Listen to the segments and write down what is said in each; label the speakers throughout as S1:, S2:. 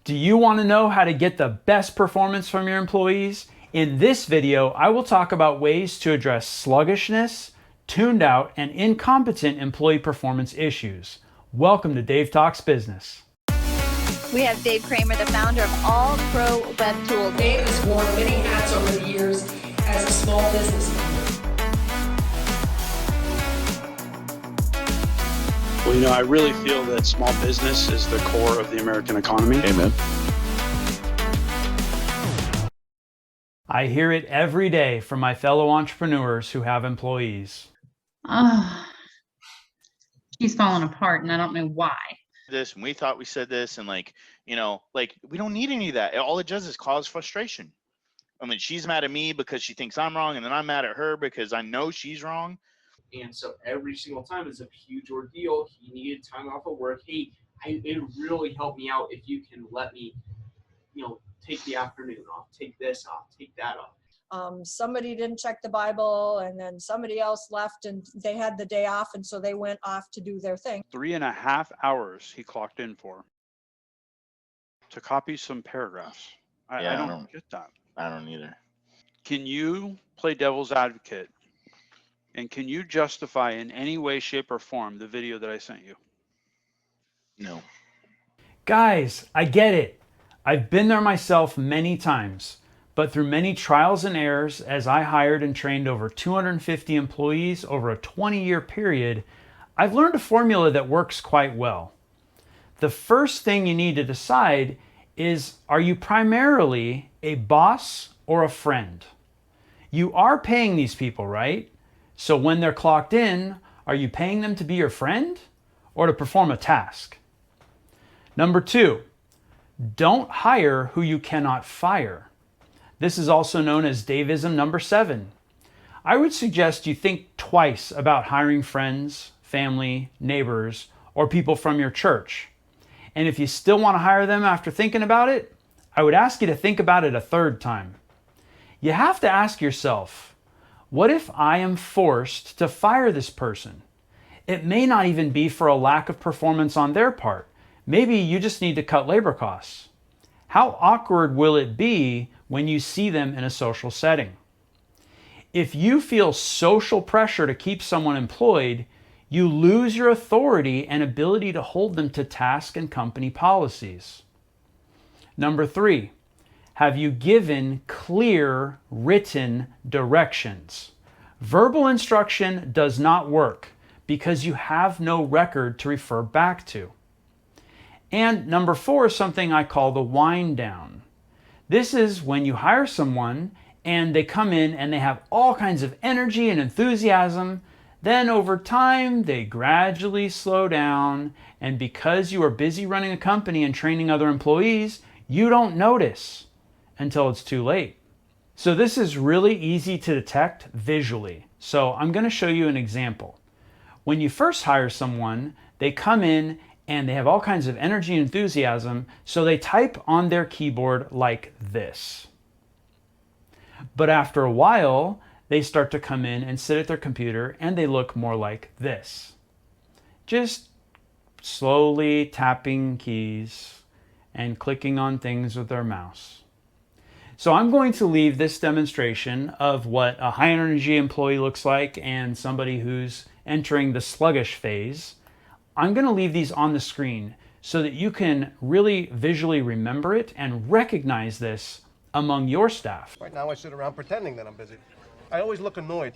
S1: Do you want to know how to get the best performance from your employees? In this video, I will talk about ways to address sluggishness, tuned out, and incompetent employee performance issues. Welcome to Dave Talks Business.
S2: We have Dave Kramer, the founder of All Pro Web Tools.
S3: Dave has worn many hats over the years as a small business owner.
S4: Well, I really feel that small business is the core of the American economy.
S5: Amen.
S1: I hear it every day from my fellow entrepreneurs who have employees.
S6: He's falling apart and I don't know why.
S5: This, and we thought we said this, and we don't need any of that. All it does is cause frustration. I mean, she's mad at me because she thinks I'm wrong, and then I'm mad at her because I know she's wrong.
S7: And so every single time is a huge ordeal. He needed time off of work. Hey, it really helped me out if you can let me, take the afternoon off, take this off, take that off.
S8: Somebody didn't check the Bible, and then somebody else left and they had the day off, and so they went off to do their thing.
S4: 3.5 hours he clocked in for to copy some paragraphs. I don't get that.
S5: I don't either.
S4: Can you play devil's advocate? And can you justify in any way, shape, or form the video that I sent you?
S5: No.
S1: Guys, I get it. I've been there myself many times, but through many trials and errors, as I hired and trained over 250 employees over a 20-year period, I've learned a formula that works quite well. The first thing you need to decide is, are you primarily a boss or a friend? You are paying these people, right? So when they're clocked in, are you paying them to be your friend or to perform a task? Number 2, don't hire who you cannot fire. This is also known as Daveism number 7. I would suggest you think twice about hiring friends, family, neighbors, or people from your church. And if you still want to hire them after thinking about it, I would ask you to think about it a third time. You have to ask yourself, what if I am forced to fire this person? It may not even be for a lack of performance on their part. Maybe you just need to cut labor costs. How awkward will it be when you see them in a social setting? If you feel social pressure to keep someone employed, you lose your authority and ability to hold them to task and company policies. Number 3, have you given clear written directions? Verbal instruction does not work because you have no record to refer back to. And number 4 is something I call the wind down. This is when you hire someone and they come in and they have all kinds of energy and enthusiasm. Then over time, they gradually slow down. And because you are busy running a company and training other employees, you don't notice until it's too late. So this is really easy to detect visually. So I'm going to show you an example. When you first hire someone, they come in and they have all kinds of energy and enthusiasm, so they type on their keyboard like this. But after a while, they start to come in and sit at their computer and they look more like this. Just slowly tapping keys and clicking on things with their mouse. So I'm going to leave this demonstration of what a high energy employee looks like and somebody who's entering the sluggish phase. I'm going to leave these on the screen so that you can really visually remember it and recognize this among your staff.
S9: Right now I sit around pretending that I'm busy. I always look annoyed.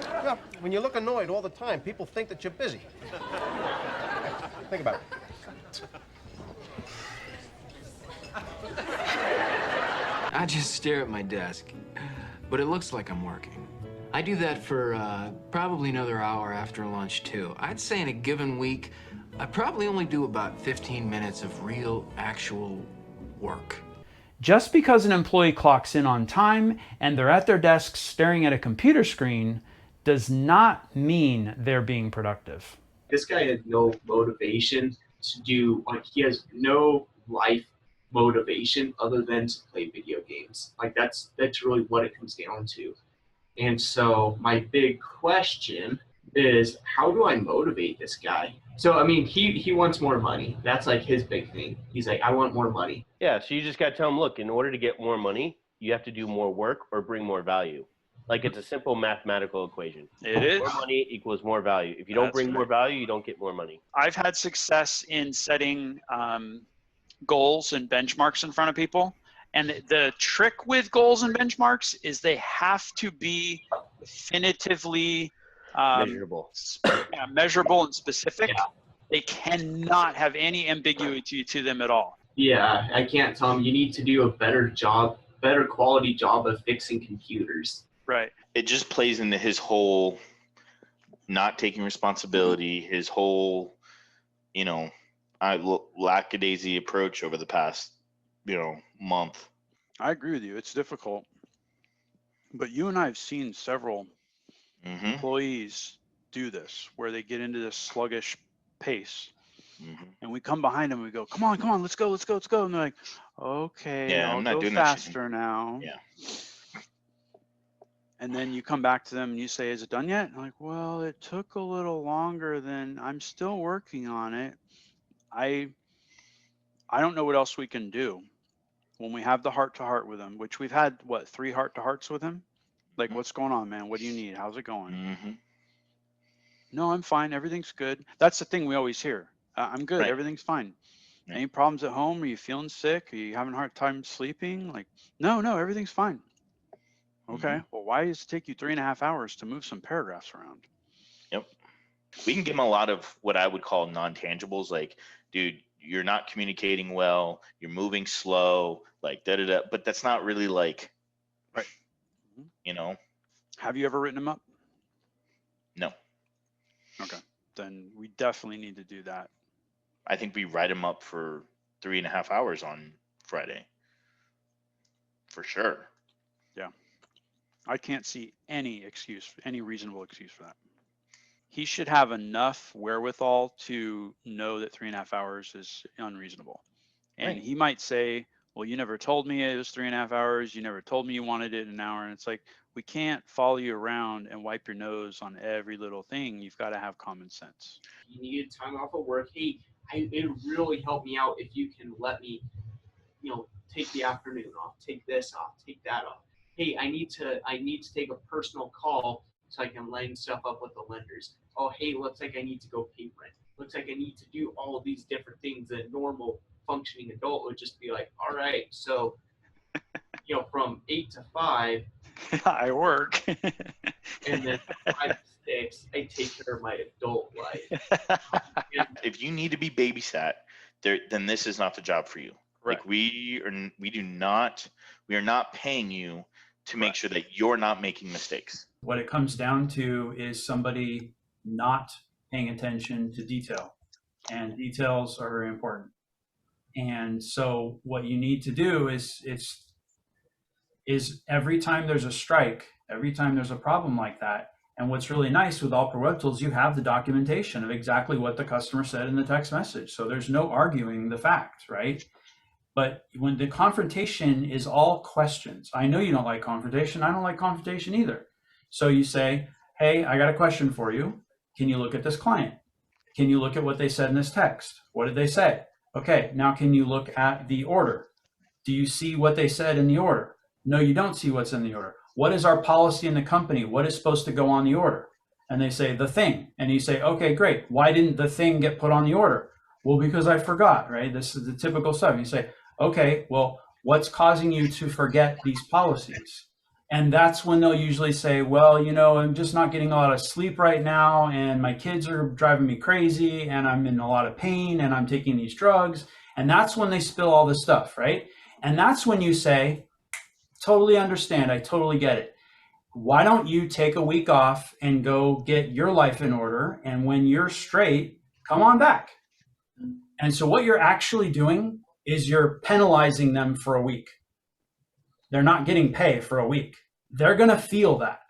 S9: Yeah, when you look annoyed all the time, people think that you're busy. Think about it.
S10: I just stare at my desk, but it looks like I'm working. I do that for probably another hour after lunch, too. I'd say in a given week, I probably only do about 15 minutes of real, actual work.
S1: Just because an employee clocks in on time and they're at their desks staring at a computer screen does not mean they're being productive.
S7: This guy had no motivation to do, he has no life motivation other than to play video games. That's really what it comes down to. And so my big question is, how do I motivate this guy? So I mean, he wants more money. That's like his big thing. He's like, I want more money.
S11: Yeah, so you just got to tell them, look, in order to get more money, you have to do more work or bring more value. Like, it's a simple mathematical equation.
S4: It is.
S11: More money equals more value. If you don't bring more value, you don't get more money.
S4: I've had success in setting goals and benchmarks in front of people. And the trick with goals and benchmarks is they have to be definitively
S11: Measurable.
S4: Measurable and specific. Yeah. They cannot have any ambiguity to them at all.
S7: Yeah, I can't tell him you need to do a better quality job of fixing computers.
S4: Right.
S5: It just plays into his whole not taking responsibility, his whole, lackadaisy approach over the past, month.
S4: I agree with you. It's difficult. But you and I have seen several employees do this, where they get into this sluggish pace. And we come behind them and we go, come on, let's go. And they're like, okay,
S5: I'm not
S4: go
S5: doing
S4: faster now.
S5: Yeah.
S4: And then you come back to them and you say, is it done yet? And I'm like, well, it took a little longer than I'm still working on it. I don't know what else we can do. When we have the heart-to-heart with him, which we've had, 3 heart-to-hearts with him? Like, what's going on, man? What do you need? How's it going? No, I'm fine. Everything's good. That's the thing we always hear. I'm good.
S5: Right.
S4: Everything's fine.
S5: Yeah.
S4: Any problems at home? Are you feeling sick? Are you having a hard time sleeping? Like, no, everything's fine. Okay. Well, why does it take you 3.5 hours to move some paragraphs around?
S5: Yep. We can give him a lot of what I would call non-tangibles. Like, dude, you're not communicating well. You're moving slow. Like, da-da-da. But that's not really like,
S4: right. Have you ever written him up?
S5: No.
S4: Okay. Then we definitely need to do that.
S5: I think we write him up for 3.5 hours on Friday. For sure.
S4: Yeah. I can't see any reasonable excuse for that. He should have enough wherewithal to know that 3.5 hours is unreasonable. And
S5: Right.
S4: he might say, well, you never told me it was 3.5 hours. You never told me you wanted it in an hour. And it's like, we can't follow you around and wipe your nose on every little thing. You've got to have common sense.
S7: You needed time off of work. Hey, it really helped me out if you can let me, take the afternoon off, take this off, take that off. Hey, I need to take a personal call so I can line stuff up with the lenders. Oh, hey, looks like I need to go pay rent. Looks like I need to do all of these different things that a normal functioning adult would just be like, all right, so, from 8 to 5,
S4: I work.
S7: and then 5 to 6, I take care of my adult life.
S5: If you need to be babysat, then this is not the job for you.
S4: Correct.
S5: Like, we are not paying you to make sure that you're not making mistakes.
S1: What it comes down to is somebody not paying attention to detail, and details are very important. And so what you need to do is every time there's a strike, every time there's a problem like that, and what's really nice with All Pro Web Tools, you have the documentation of exactly what the customer said in the text message. So there's no arguing the fact, right? But when the confrontation is all questions, I know you don't like confrontation. I don't like confrontation either. So you say, hey, I got a question for you. Can you look at this client? Can you look at what they said in this text? What did they say? Okay, now can you look at the order? Do you see what they said in the order? No, you don't see what's in the order. What is our policy in the company? What is supposed to go on the order? And they say the thing. And you say, okay, great. Why didn't the thing get put on the order? Well, because I forgot, right? This is the typical stuff. You say, okay, well, what's causing you to forget these policies? And that's when they'll usually say, well, I'm just not getting a lot of sleep right now, and my kids are driving me crazy, and I'm in a lot of pain, and I'm taking these drugs. And that's when they spill all this stuff, right? And that's when you say, totally understand, I totally get it. Why don't you take a week off and go get your life in order, and when you're straight, come on back. And so what you're actually doing is you're penalizing them for a week. They're not getting pay for a week. They're going to feel that,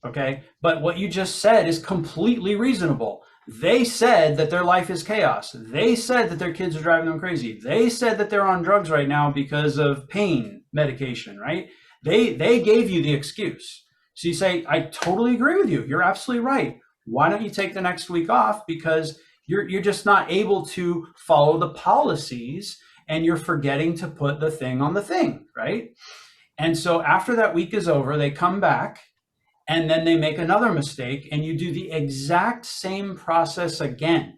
S1: okay? But what you just said is completely reasonable. They said that their life is chaos. They said that their kids are driving them crazy. They said that they're on drugs right now because of pain medication, right? They gave you the excuse. So you say, I totally agree with you. You're absolutely right. Why don't you take the next week off? Because You're just not able to follow the policies, and you're forgetting to put the thing on the thing, right? And so after that week is over, they come back and then they make another mistake, and you do the exact same process again,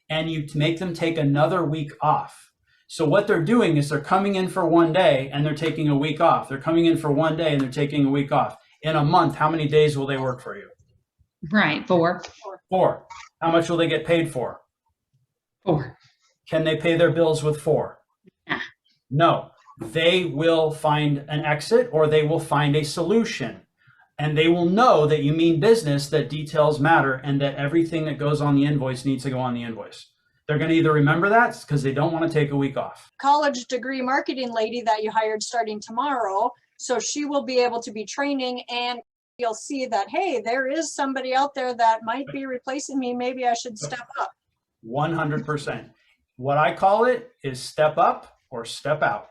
S1: and you make them take another week off. So what they're doing is they're coming in for one day and they're taking a week off. They're coming in for one day and they're taking a week off. In a month, how many days will they work for you?
S6: Right, 4.
S1: 4. How much will they get paid for?
S6: 4.
S1: Can they pay their bills with 4?
S6: Nah.
S1: No. They will find an exit, or they will find a solution. And they will know that you mean business, that details matter, and that everything that goes on the invoice needs to go on the invoice. They're going to either remember that because they don't want to take a week off.
S8: College degree marketing lady that you hired starting tomorrow. So she will be able to be training, and you'll see that, hey, there is somebody out there that might be replacing me. Maybe I should step up.
S1: 100%. What I call it is step up or step out.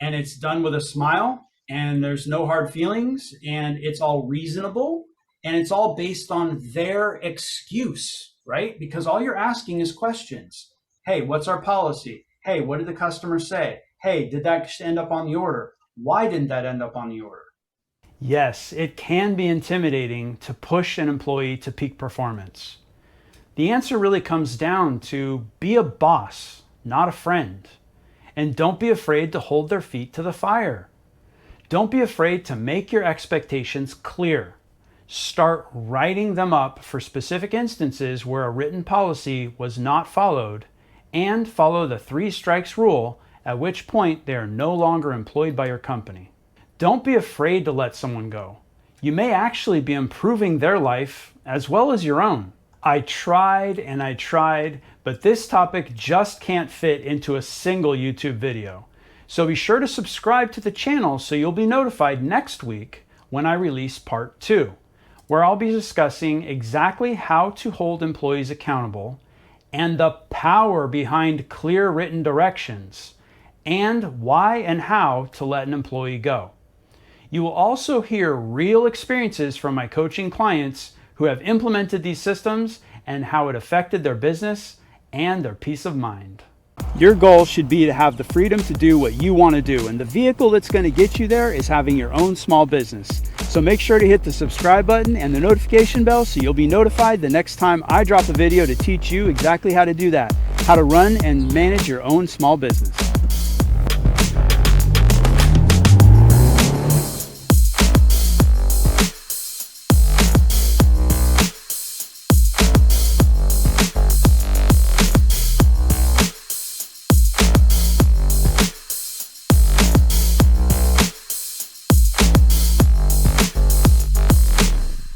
S1: And it's done with a smile, and there's no hard feelings, and it's all reasonable, and it's all based on their excuse, right? Because all you're asking is questions. Hey, what's our policy? Hey, what did the customer say? Hey, did that end up on the order? Why didn't that end up on the order? Yes, it can be intimidating to push an employee to peak performance. The answer really comes down to be a boss, not a friend. And don't be afraid to hold their feet to the fire. Don't be afraid to make your expectations clear. Start writing them up for specific instances where a written policy was not followed, and follow the 3 strikes rule, at which point they are no longer employed by your company. Don't be afraid to let someone go. You may actually be improving their life as well as your own. I tried and I tried, but this topic just can't fit into a single YouTube video. So be sure to subscribe to the channel so you'll be notified next week when I release part 2, where I'll be discussing exactly how to hold employees accountable and the power behind clear written directions, and why and how to let an employee go. You will also hear real experiences from my coaching clients who have implemented these systems and how it affected their business and their peace of mind. Your goal should be to have the freedom to do what you want to do, and the vehicle that's going to get you there is having your own small business. So make sure to hit the subscribe button and the notification bell so you'll be notified the next time I drop a video to teach you exactly how to do that, how to run and manage your own small business.